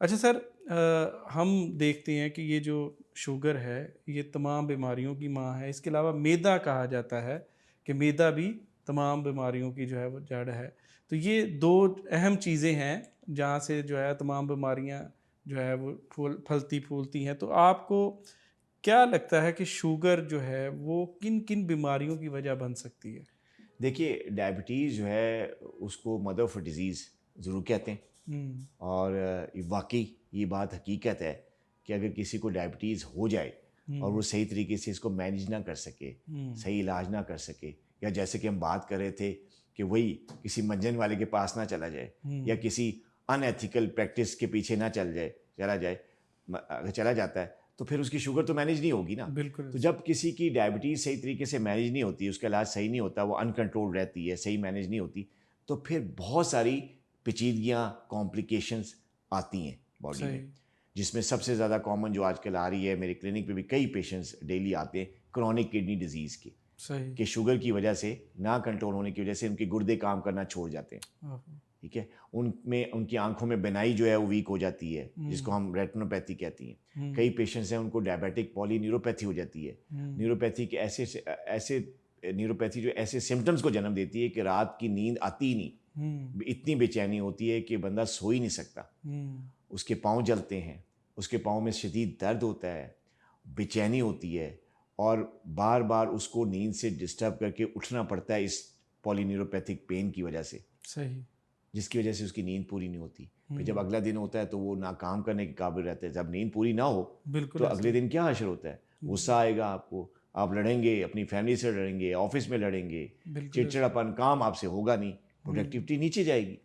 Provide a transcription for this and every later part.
اچھا سر، ہم دیکھتے ہیں کہ یہ جو شوگر ہے یہ تمام بیماریوں کی ماں ہے. اس کے علاوہ میدا کہا جاتا ہے کہ میدا بھی تمام بیماریوں کی جو ہے وہ جڑ ہے. تو یہ دو اہم چیزیں ہیں جہاں سے جو ہے تمام بیماریاں جو ہے وہ پھلتی پھولتی ہیں. تو آپ کو کیا لگتا ہے کہ شوگر جو ہے وہ کن کن بیماریوں کی وجہ بن سکتی ہے؟ دیکھیے ڈائبٹیز جو ہے اس کو مدر آف ڈیزیز ضرور کہتے ہیں. اور واقعی یہ بات حقیقت ہے کہ اگر کسی کو ڈائبٹیز ہو جائے اور وہ صحیح طریقے سے اس کو مینیج نہ کر سکے، صحیح علاج نہ کر سکے، یا جیسے کہ ہم بات کر رہے تھے کہ وہی کسی منجن والے کے پاس نہ چلا جائے یا کسی ان ایتھیکل پریکٹس کے پیچھے نہ چلا جائے، اگر چلا جاتا ہے تو پھر اس کی شوگر تو مینیج نہیں ہوگی نا. بالکل. تو جب کسی کی ڈائبٹیز صحیح طریقے سے مینیج نہیں ہوتی، اس کا علاج صحیح نہیں ہوتا، وہ ان کنٹرول رہتی ہے، صحیح مینیج نہیں ہوتی، تو پھر بہت ساری پیچیدگیاں، کمپلیکیشنز آتی ہیں باڈی میں. جس میں سب سے زیادہ کامن جو آج کل آ رہی ہے، میرے کلینک پہ بھی کئی پیشنٹس ڈیلی آتے ہیں کرونک کڈنی ڈیزیز کے، کہ شوگر کی وجہ سے، نہ کنٹرول ہونے کی وجہ سے ان کے گردے کام کرنا چھوڑ جاتے ہیں. ٹھیک ہے، ان کی آنکھوں میں بینائی جو ہے وہ ویک ہو جاتی ہے، جس کو ہم ریٹنوپیتھی کہتی ہیں. کئی پیشنٹس ہیں ان کو ڈائبیٹک پالی نیوروپیتھی ہو جاتی ہے. نیوروپیتھی کے ایسے نیوروپیتھی جو ایسے سمٹمز کو جنم دیتی ہے کہ رات کی نیند آتی ہی نہیں، اتنی بے چینی ہوتی ہے کہ بندہ سو ہی نہیں سکتا. اس کے پاؤں جلتے ہیں، اس کے پاؤں میں شدید درد ہوتا ہے، بے چینی ہوتی ہے، اور بار بار اس کو نیند سے ڈسٹرب کر کے اٹھنا پڑتا ہے اس پالی نیوروپیتھک پین کی وجہ سے، جس کی وجہ سے اس کی نیند پوری نہیں ہوتی. پھر جب اگلا دن ہوتا ہے تو وہ ناکام کرنے کے قابل رہتا ہے. جب نیند پوری نہ ہو تو اگلے دن کیا حشر ہوتا ہے؟ غصہ آئے گا آپ کو، آپ لڑیں گے، اپنی فیملی سے لڑیں گے، آفس میں لڑیں گے، چڑچڑاپن، کام آپ سے ہوگا نہیں، پروڈکٹیوٹی نیچے جائے گی.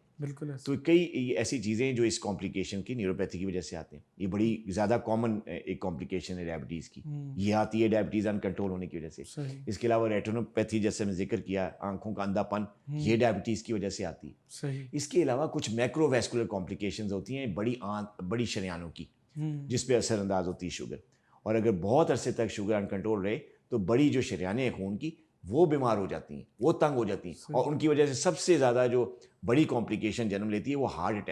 تو کئی ایسی چیزیں جو اس کمپلیکیشن کی نیوروپیتھی کی وجہ سے آتے ہیں. یہ بڑی زیادہ کامن ایک کمپلیکیشن ہے ڈائبٹیز کی. یہ آتی ہے ڈائبٹیز ان کنٹرول ہونے کی وجہ سے. اس کے علاوہ ریٹنوپیتھی جیسے میں ذکر کیا، آنکھوں کا اندھا پن، یہ ڈائبٹیز کی وجہ سے آتی ہے. اس کے علاوہ کچھ میکرو ویسکولر کمپلیکیشنز ہوتی ہیں بڑی شریانوں کی، جس پہ اثر انداز ہوتی ہے شوگر. اور اگر بہت عرصے تک شوگر ان کنٹرول رہے تو بڑی جو شریانیں ہیں خون کی وہ بیمار ہو جاتی ہیں، وہ تنگ ہو جاتی ہیں، اور ان کی وجہ سے سب سے زیادہ جو بڑی کمپلیکیشن جنم لیتی ہے وہ ہارٹ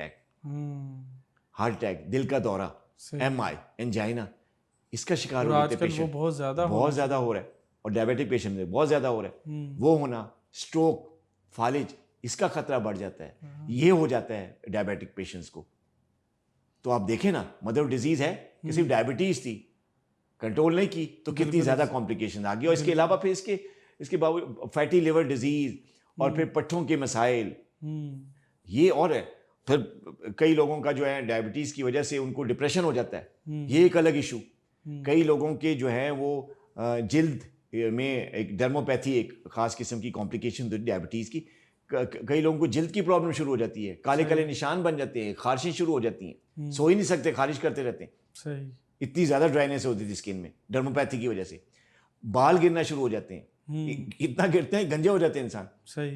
اٹیک، دل کا دورہ، ایم آئی، انجائنا، اس کا شکار ہو جاتے ہیں پیشنٹ. بہت زیادہ ہو رہا ہے، اور ڈائبیٹک پیشنٹ میں بہت زیادہ ہو رہا ہے. وہ ہونا، اسٹروک، فالج، اس کا خطرہ بڑھ جاتا ہے. یہ ہو جاتا ہے ڈائبیٹک پیشنٹس کو. تو آپ دیکھیں نا، مدر ڈیزیز ہے کہ صرف ڈائبٹیز تھی، کنٹرول نہیں کی تو کتنی زیادہ کمپلیکیشن آ گئی. اور اس کے علاوہ پھر اس کے باوجود فیٹی لیور ڈیزیز، اور پھر پٹھوں کے مسائل، یہ اور ہے. پھر کئی لوگوں کا جو ہے ڈائبٹیز کی وجہ سے ان کو ڈپریشن ہو جاتا ہے، یہ ایک الگ ایشو. کئی لوگوں کے جو ہیں وہ جلد میں ایک ڈرموپیتھی، ایک خاص قسم کی کمپلیکیشن ڈائبٹیز کی، کئی لوگوں کو جلد کی پرابلم شروع ہو جاتی ہے، کالے کالے نشان بن جاتے ہیں، خارشیں شروع ہو جاتی ہیں، سو ہی نہیں سکتے، خارش کرتے رہتے ہیں. اتنی زیادہ ڈرائنیس ہوتی تھی اسکن میں ڈرموپیتھی کی وجہ سے. بال گرنا شروع ہو جاتے ہیں، اتنا گرتے ہیں گنجے ہو جاتے ہیں انسان.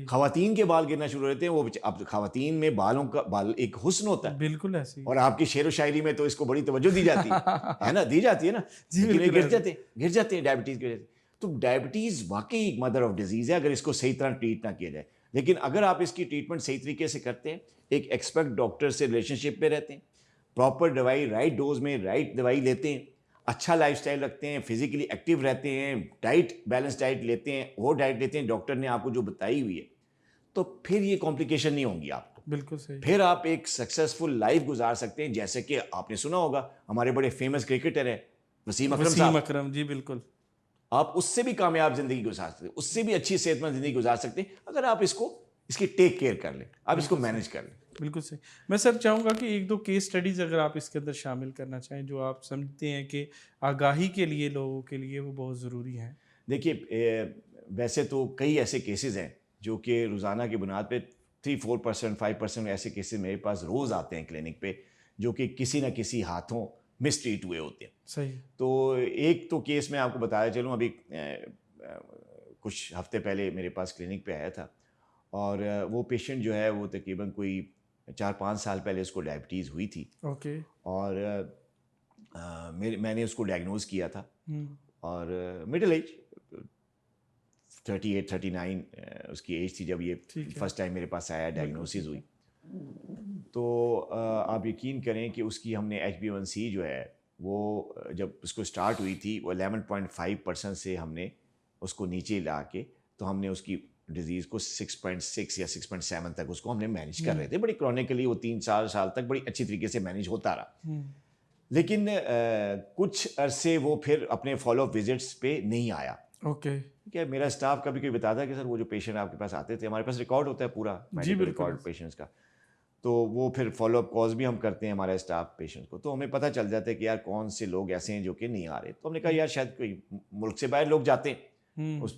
خواتین کے بال گرنا شروع ہو جاتے ہیں. وہ اب خواتین میں بالوں کا ایک حسن ہوتا ہے، بالکل ایسی، اور آپ کی شعر و شاعری میں تو اس کو بڑی توجہ دی جاتی ہے نا، دی جاتی ہے نا، لیکن یہ گر جاتے ہیں ڈائبٹیز کی وجہ سے. تو ڈائبٹیز واقعی ایک مدر آف ڈیزیز ہے اگر اس کو صحیح طرح ٹریٹ نہ کیا جائے. لیکن اگر آپ اس کی ٹریٹمنٹ صحیح طریقے سے کرتے ہیں، ایک ایکسپرٹ ڈاکٹر سے ریلیشن شپ پہ رہتے ہیں، پراپر دوائی رائٹ ڈوز میں رائٹ دوائی لیتے ہیں، اچھا لائف سٹائل رکھتے ہیں، فزیکلی ایکٹیو رہتے ہیں، ڈائٹ بیلنس ڈائٹ لیتے ہیں، وہ ڈائٹ لیتے ہیں ڈاکٹر نے آپ کو جو بتائی ہوئی ہے، تو پھر یہ کمپلیکیشن نہیں ہوں گی آپ کو. بالکل صحیح. پھر آپ ایک سکسیزفل لائف گزار سکتے ہیں. جیسے کہ آپ نے سنا ہوگا ہمارے بڑے فیمس کرکٹر ہیں وسیم اکرم صاحب. اکرم جی بالکل. آپ اس سے بھی کامیاب زندگی گزار سکتے ہیں، اس سے بھی اچھی صحت مند زندگی گزار سکتے ہیں اگر آپ اس کی ٹیک کیئر کر لیں، آپ اس کو مینیج کر لیں. بالکل صحیح. میں سر چاہوں گا کہ ایک دو کیس اسٹڈیز اگر آپ اس کے اندر شامل کرنا چاہیں جو آپ سمجھتے ہیں کہ آگاہی کے لیے لوگوں کے لیے وہ بہت ضروری ہیں. دیکھیے ویسے تو کئی ایسے کیسز ہیں جو کہ روزانہ کی بنیاد پہ 3-4%، 5% ایسے کیسز میرے پاس روز آتے ہیں کلینک پہ، جو کہ کسی نہ کسی ہاتھوں مس ٹریٹ ہوئے ہوتے ہیں. صحیح. تو ایک تو کیس میں آپ کو بتایا چلوں، ابھی کچھ ہفتے پہلے میرے پاس کلینک پہ آیا تھا، اور وہ پیشنٹ جو ہے وہ تقریباً کوئی 4-5 سال پہلے اس کو ڈائبٹیز ہوئی تھی. اوکے. اور میں نے اس کو ڈائگنوز کیا تھا، اور مڈل ایج 38-39 اس کی ایج تھی جب یہ فرسٹ ٹائم میرے پاس آیا، ڈائگنوسز ہوئی. تو آپ یقین کریں کہ اس کی ہم نے HbA1c جو ہے وہ جب اس کو اسٹارٹ ہوئی تھی وہ 11.5% سے ہم نے اس کو نیچے لا کے تو ہم نے اس کی ڈیزیز کو 6.6 یا 6.7 تک اس کو ہم نے مینیج کر رہے تھے. بڑی کرونیکلی وہ 3-4 سال تک بڑی اچھی طریقے سے مینیج ہوتا رہا. لیکن کچھ عرصے وہ پھر اپنے فالو اپ وزٹس پہ نہیں آیا. اوکے. کیا میرا اسٹاف کبھی کوئی بتاتا ہے کہ سر وہ جو پیشنٹ آپ کے پاس آتے تھے, ہمارے پاس ریکارڈ ہوتا ہے پورا میڈیکل ریکارڈ پیشنٹس کا, تو وہ پھر فالو اپ کالز بھی ہم کرتے ہیں ہمارا اسٹاف پیشنٹ کو, تو ہمیں پتہ چل جاتا ہے کہ یار کون سے لوگ ایسے ہیں جو کہ نہیں آ رہے. تو ہم نے کہا یار شاید کوئی ملک سے باہر لوگ جاتے ہیں, اس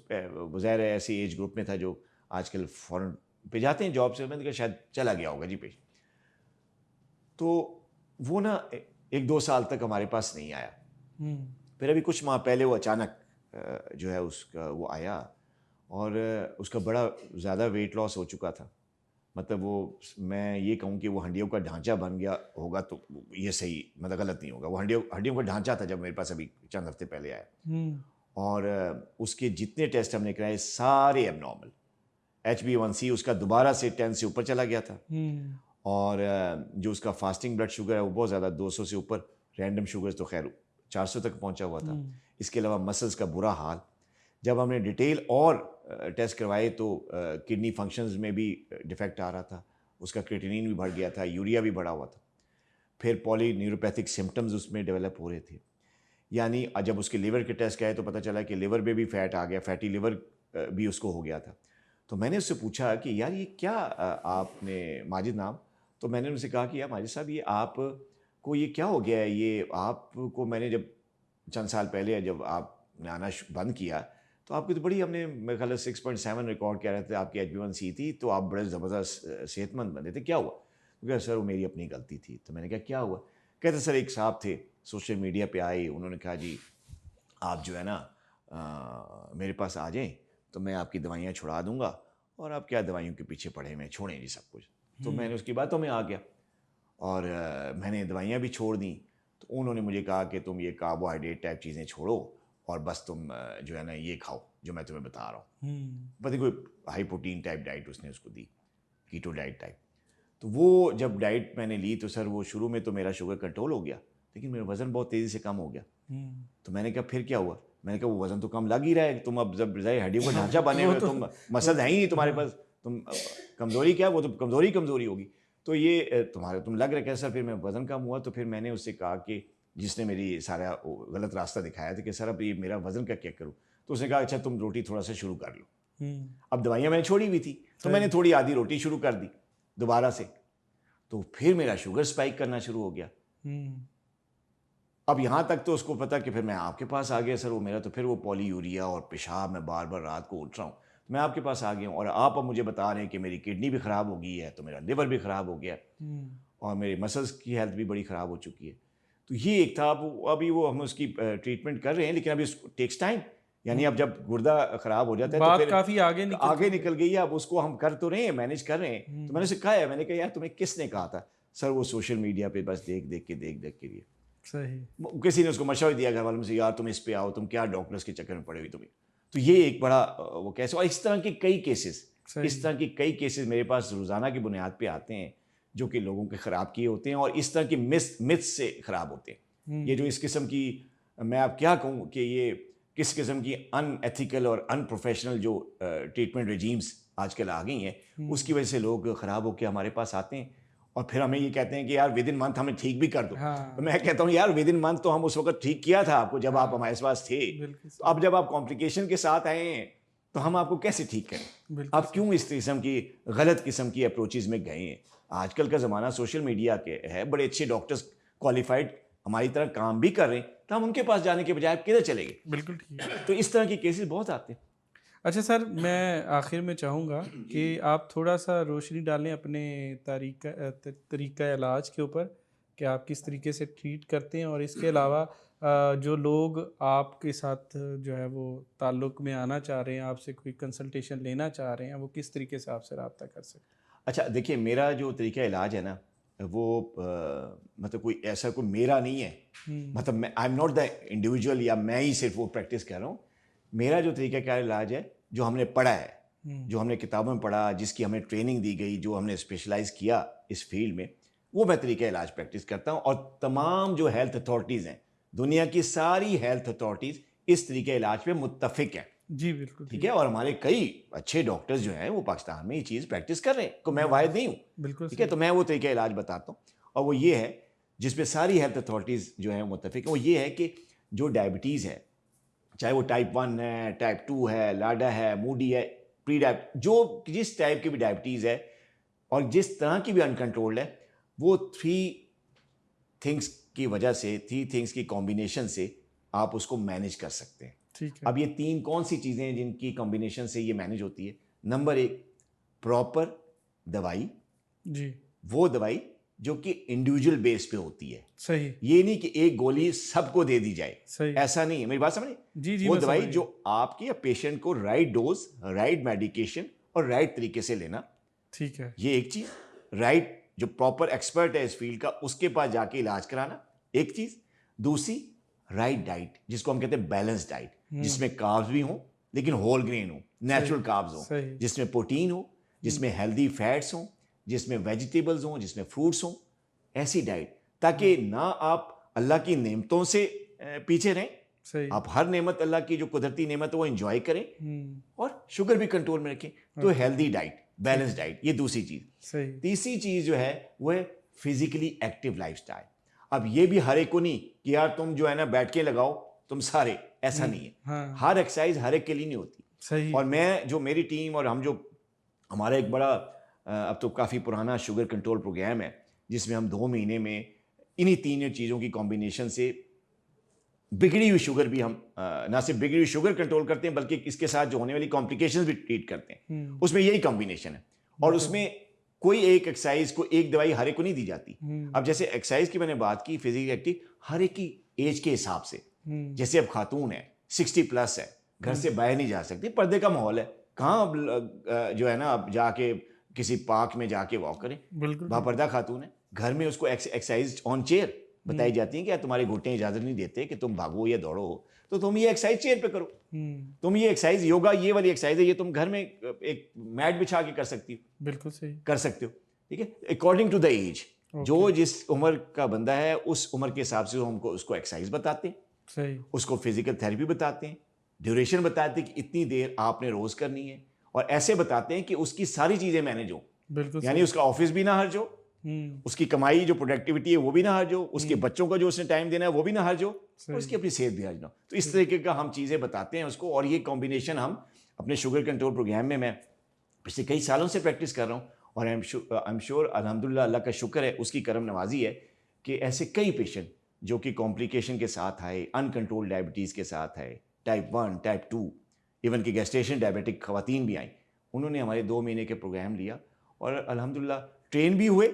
ظاہر ہے ایسی ایج گروپ میں تھا جو آج کل فورن پہ جاتے ہیں جاب سے, میں نے کہا شاید چلا گیا ہوگا جی پیشنٹ. تو وہ نا 1-2 سال تک ہمارے پاس نہیں آیا. پھر ابھی کچھ ماہ پہلے وہ اچانک جو ہے اس کا وہ آیا, اور اس کا بڑا زیادہ ویٹ لاس ہو چکا تھا. مطلب وہ میں یہ کہوں کہ وہ ہڈیوں کا ڈھانچہ بن گیا ہوگا تو یہ صحیح مطلب غلط نہیں ہوگا. وہ ہڈیوں کا ڈھانچہ تھا جب میرے پاس ابھی چند ہفتے پہلے آیا, اور اس کے جتنے ٹیسٹ ہم نے کرائے سارے ایب نارمل. HbA1c اس کا دوبارہ سے 10 سے اوپر چلا گیا تھا, اور جو اس کا فاسٹنگ بلڈ شوگر ہے وہ بہت زیادہ 200 سے اوپر, رینڈم شوگر تو خیر 400 تک پہنچا ہوا تھا. اس کے علاوہ مسلس کا برا حال. جب ہم نے ڈیٹیل اور ٹیسٹ کروائے تو کڈنی فنکشنز میں بھی ڈیفیکٹ آ رہا تھا, اس کا کریٹینین بھی بڑھ گیا تھا, یوریا بھی بڑھا ہوا تھا. پھر پولی نیوروپیتھک سمٹمز اس میں ڈیولپ ہو رہے تھے. یعنی جب اس کے لیور کے ٹیسٹ کیا ہے تو پتہ چلا کہ لیور میں بھی فیٹ آ گیا, فیٹی لیور بھی اس کو ہو گیا تھا. تو میں نے اس سے پوچھا کہ یار یہ کیا آپ نے, ماجد نام, تو میں نے ان سے کہا کہ یار ماجد صاحب یہ آپ کو یہ کیا ہو گیا ہے, یہ آپ کو میں نے جب چند سال پہلے جب آپ نے آنا بند کیا تو آپ کی تو بڑی, ہم نے میرے خیال 6.7 ریکارڈ کیا رہے تھے آپ کی HbA1c تھی, تو آپ بڑے زبردست صحت مند بندے تھے, کیا ہوا؟ کیونکہ سر وہ میری اپنی غلطی تھی. تو میں نے کہا کیا ہوا؟ کہتے سر ایک صاحب تھے سوشل میڈیا پہ آئے, انہوں نے کہا جی آپ جو ہے نا میرے پاس آ جائیں تو میں آپ کی دوائیاں چھڑا دوں گا, اور آپ کیا دوائیوں کے پیچھے پڑے میں چھوڑیں جی سب کچھ. تو میں نے اس کی باتوں میں آ گیا اور میں نے دوائیاں بھی چھوڑ دیں. تو انہوں نے مجھے کہا کہ تم یہ کاربوہائیڈریٹ ٹائپ چیزیں چھوڑو اور بس تم جو ہے نا یہ کھاؤ جو میں تمہیں بتا رہا ہوں. پتہ کوئی ہائی پروٹین ٹائپ ڈائٹ اس نے اس کو دی, کیٹو ڈائٹ ٹائپ. تو وہ جب ڈائٹ میں نے لی تو سر وہ شروع میں تو میرا شوگر کنٹرول ہو گیا, لیکن میرا وزن بہت تیزی سے کم ہو گیا. تو میں نے کہا پھر کیا ہوا؟ میں نے کہا وہ وزن تو کم لگ ہی رہا ہے, تم اب جب ہڈیوں کا ڈھانچہ بنے ہوئے, تم مسل ہے ہی نہیں تمہارے پاس, تم کمزوری کیا, وہ تو کمزوری ہوگی. تو یہ تم لگ رہا ہے. سر پھر میں وزن کم ہوا تو پھر میں نے اس سے کہا کہ جس نے میری سارا غلط راستہ دکھایا تھا کہ سر اب یہ میرا وزن کا کیا کروں, تو اس نے کہا اچھا تم روٹی تھوڑا سا شروع کر لو. اب دوائیاں میں نے چھوڑی ہوئی تھی تو میں نے تھوڑی آدھی روٹی شروع کر دی دوبارہ سے, تو پھر میرا شوگر سپائک کرنا شروع ہو گیا. اب یہاں تک تو اس کو پتا کہ پھر میں آپ کے پاس آ گیا. سر وہ میرا تو پھر وہ پولی یوریا اور پیشاب, میں بار بار رات کو اٹھ رہا ہوں, میں آپ کے پاس آ گیا ہوں, اور آپ اب مجھے بتا رہے ہیں کہ میری کڈنی بھی خراب ہو گئی ہے, تو میرا لیور بھی خراب ہو گیا, اور میرے مسلس کی ہیلتھ بھی بڑی خراب ہو چکی ہے. تو یہ ایک تھا. ابھی وہ ہم اس کی ٹریٹمنٹ کر رہے ہیں, لیکن ابھی اس کو ٹیکس ٹائم. یعنی اب جب گردہ خراب ہو جاتا ہے تو پھر کافی آگے نکل گئی ہے. اب اس کو ہم کر تو رہے ہیں, مینیج کر رہے ہیں. تو میں نے اسے کہا ہے, میں نے کہا یار تمہیں کس نے کہا تھا؟ سر وہ سوشل میڈیا پہ بس دیکھ کے لیے صحیح, کسی نے اس کو مشورہ دیا گھر والوں سے, یار تم اس پہ آؤ, تم کیا ڈاکٹرس کے چکر میں پڑے ہوئی تمہیں. تو یہ ایک بڑا وہ کیسے, اور اس طرح کے کئی کیسز میرے پاس روزانہ کی بنیاد پہ آتے ہیں جو کہ لوگوں کے خراب کیے ہوتے ہیں, اور اس طرح کی متس سے خراب ہوتے ہیں. یہ جو اس قسم کی, میں اب کیا کہوں کہ یہ کس قسم کی ان ایتھیکل اور ان پروفیشنل جو ٹریٹمنٹ ریجیمز آج کل آ گئی ہیں, اس کی وجہ سے لوگ خراب ہو کے ہمارے پاس آتے ہیں, اور پھر ہمیں یہ کہتے ہیں کہ یار ود ان منتھ ہمیں ٹھیک بھی کر دو. میں کہتا ہوں یار ود ان منتھ تو ہم اس وقت ٹھیک کیا تھا آپ کو جب آپ ہمارے پاس تھے. اب جب آپ کمپلیکیشن کے ساتھ آئے ہیں تو ہم آپ کو کیسے ٹھیک کریں؟ آپ کیوں اس قسم کی غلط قسم کی اپروچز میں گئے ہیں؟ آج کل کا زمانہ سوشل میڈیا کے ہے, بڑے اچھے ڈاکٹرز کوالیفائڈ ہماری طرح کام بھی کر رہے ہیں, تو ہم ان کے پاس جانے کے بجائے کدھر چلے گئے؟ بالکل ٹھیک ہے. تو اس طرح کے کیسز بہت آتے ہیں. اچھا سر, میں آخر میں چاہوں گا کہ آپ تھوڑا سا روشنی ڈالیں اپنے طریقہ علاج کے اوپر, کہ آپ کس طریقے سے ٹریٹ کرتے ہیں, اور اس کے علاوہ جو لوگ آپ کے ساتھ جو ہے وہ تعلق میں آنا چاہ رہے ہیں, آپ سے کوئی کنسلٹیشن لینا چاہ رہے ہیں, وہ کس طریقے سے آپ سے رابطہ کر سکتے ہیں. اچھا دیکھیے, میرا جو طریقہ علاج ہے نا وہ مطلب کوئی ایسا کوئی میرا نہیں ہے, مطلب میں I am not the individual یا میں ہی صرف وہ پریکٹس کر رہا ہوں. میرا جو طریقہ کار علاج ہے جو ہم نے پڑھا ہے جو ہم نے کتابوں میں پڑھا، جس کی ہمیں ٹریننگ دی گئی، جو ہم نے اسپیشلائز کیا اس فیلڈ میں، وہ میں طریقہ علاج پریکٹس کرتا ہوں. اور تمام جو ہیلتھ اتھارٹیز ہیں، دنیا کی ساری ہیلتھ اتھارٹیز اس طریقہ علاج پہ متفق ہیں. جی بالکل ٹھیک ہے. اور ہمارے کئی اچھے ڈاکٹرز جو ہیں وہ پاکستان میں یہ چیز پریکٹس کر رہے ہیں، کو میں واحد نہیں ہوں. بالکل ٹھیک ہے. تو میں وہ طریقہ علاج بتاتا ہوں، اور وہ یہ ہے جس پہ ساری ہیلتھ اتھارٹیز جو ہیں متفق ہیں. وہ یہ ہے کہ جو ڈائبٹیز ہے، چاہے وہ ٹائپ 1 ہے، ٹائپ 2 ہے، لاڈا ہے، موڈی ہے، پری جو جس ٹائپ کی بھی ڈائبٹیز ہے اور جس طرح کی بھی انکنٹرولڈ ہے، وہ 3 تھنگس کی وجہ سے، 3 تھنگس کی کمبینیشن سے آپ اس کو مینیج کر سکتے ہیں. ٹھیک ہے. اب یہ 3 کون سی چیزیں ہیں جن کی کمبینیشن سے یہ مینیج ہوتی ہے؟ نمبر 1، پراپر دوائی. جی. وہ دوائی جو کہ انڈیویجول بیس پہ ہوتی ہے. صحیح. یہ نہیں کہ ایک گولی سب کو دے دی جائے. صحیح. ایسا نہیں ہے. میری بات سمجھیں؟ جی وہ دوائی جو آپ کی پیشنٹ کو رائٹ ڈوز، رائٹ میڈیکیشن اور رائٹ طریقے سے لینا. ٹھیک ہے. یہ ایک چیز. رائٹ جو پراپر ایکسپرٹ ہے اس فیلڈ کا، اس کے پاس جا کے علاج کرانا، ایک چیز. دوسری، رائٹ ڈائٹ، جس کو ہم کہتے ہیں بیلنس ڈائٹ، جس میں کاربز بھی ہوں لیکن ہول گرین ہوں، نیچرل کاربز ہوں، جس میں پروٹین ہو، جس میں ہیلدی فیٹس ہوں، جس میں ویجیٹیبلز ہوں، جس میں فروٹس ہوں. ایسی ڈائٹ، تاکہ نہ آپ اللہ کی نعمتوں سے پیچھے رہیں، آپ ہر نعمت اللہ کی جو قدرتی نعمت ہے وہ انجوائے کریں، اور شوگر بھی کنٹرول میں رکھیں. تو ہیلدی ڈائٹ، بیلنس ڈائٹ، یہ دوسری چیز. تیسری چیز جو ہے وہ ہے فزیکلی ایکٹیو لائف سٹائل. اب یہ بھی ہر ایک کو نہیں کہ یار تم جو ہے نا بیٹھ کے لگاؤ تم سارے، ایسا نہیں ہے. ہر ایکسرسائز ہر ایک کے لیے نہیں ہوتی. اور میں جو میری ٹیم اور ہم جو ہمارا ایک بڑا اب تو کافی پرانا شوگر کنٹرول پروگرام ہے، جس میں ہم 2 مہینے میں انہی 3 چیزوں کی کمبینیشن سے بگڑی ہوئی شوگر بھی ہم نہ صرف بگڑی ہوئی شوگر کنٹرول کرتے ہیں بلکہ اس کے ساتھ جو ہونے والی کمپلیکیشنز بھی ٹریٹ کرتے ہیں. اس میں یہی کمبینیشن ہے. اور اس میں کوئی ایک ایکسرسائز کو، ایک دوائی ہر ایک کو نہیں دی جاتی. اب جیسے ایکسرسائز کی میں نے بات کی، فزیکلی ایکٹیو ہر ایک کی ایج کے حساب سے. جیسے اب خاتون ہے، 60+ ہے، گھر سے باہر نہیں جا سکتی، پردے کا ماحول ہے، کہاں اب جو ہے نا اب جا کے کسی پارک میں جا کے واک کریں. باپردہ خاتون ہے، گھر میں اس کو ایکسرسائز آن چیئر بتائی جاتی ہیں کہ تمہارے گھٹنے اجازت نہیں دیتے کہ تم بھاگو یا دوڑو، تو تم یہ ایکسرسائز چیئر پہ کرو. تم یہ ایکسرسائز، یوگا یہ والی ایکسرسائز ہے، یہ تم گھر میں ایک میٹ بچھا کے کر سکتی ہو. بالکل صحیح کر سکتے ہو. ٹھیک ہے. اکارڈنگ ٹو دا ایج، جو جس عمر کا بندہ ہے اس عمر کے حساب سے ہم کو اس کو ایکسرسائز بتاتے ہیں. صحیح. اس کو فزیکل تھیراپی بتاتے ہیں، ڈیوریشن بتاتے ہیں کہ اتنی دیر آپ نے روز کرنی ہے، اور ایسے بتاتے ہیں کہ اس کی ساری چیزیں مینیج ہوں. بالکل. یعنی اس کا آفس بھی نہ حرج ہو، اس کی کمائی جو پروڈکٹیوٹی ہے وہ بھی نہ حرج ہو، اس کے بچوں کا جو اس نے ٹائم دینا ہے وہ بھی نہ حرج ہو، اور اس کی اپنی صحت بھی حرج نہ ہو. تو اس طریقے کا ہم چیزیں بتاتے ہیں اس کو. اور یہ کمبینیشن ہم اپنے شوگر کنٹرول پروگرام میں پچھلے کئی سالوں سے پریکٹس کر رہا ہوں. اور آئی ایم شیور الحمدللہ اللہ کا شکر ہے، اس کی کرم نوازی ہے کہ ایسے کئی پیشنٹ جو کہ کمپلیکیشن کے ساتھ آئے، انکنٹرول ڈائبٹیز کے ساتھ آئے، ٹائپ 1، ٹائپ 2، ایون کہ گیسٹیشن ڈائبیٹک خواتین بھی آئیں، انہوں نے ہمارے 2 مہینے کے پروگرام لیا اور الحمدللہ ٹرین بھی ہوئے.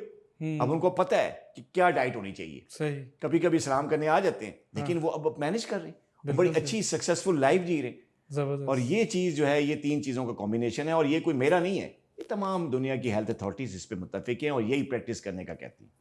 اب ان کو پتہ ہے کہ کیا ڈائٹ ہونی چاہیے. صحیح. کبھی کبھی سلام کرنے آ جاتے ہیں لیکن وہ اب مینیج کر رہے ہیں، بڑی اچھی سکسیزفل لائف جی رہے ہیں. اور یہ چیز جو ہے، یہ 3 چیزوں کا کمبینیشن ہے، اور یہ کوئی میرا نہیں ہے، یہ تمام دنیا کی ہیلتھ اتھارٹیز اس پہ متفق ہیں اور یہی پریکٹس کرنے کا کہتی ہیں.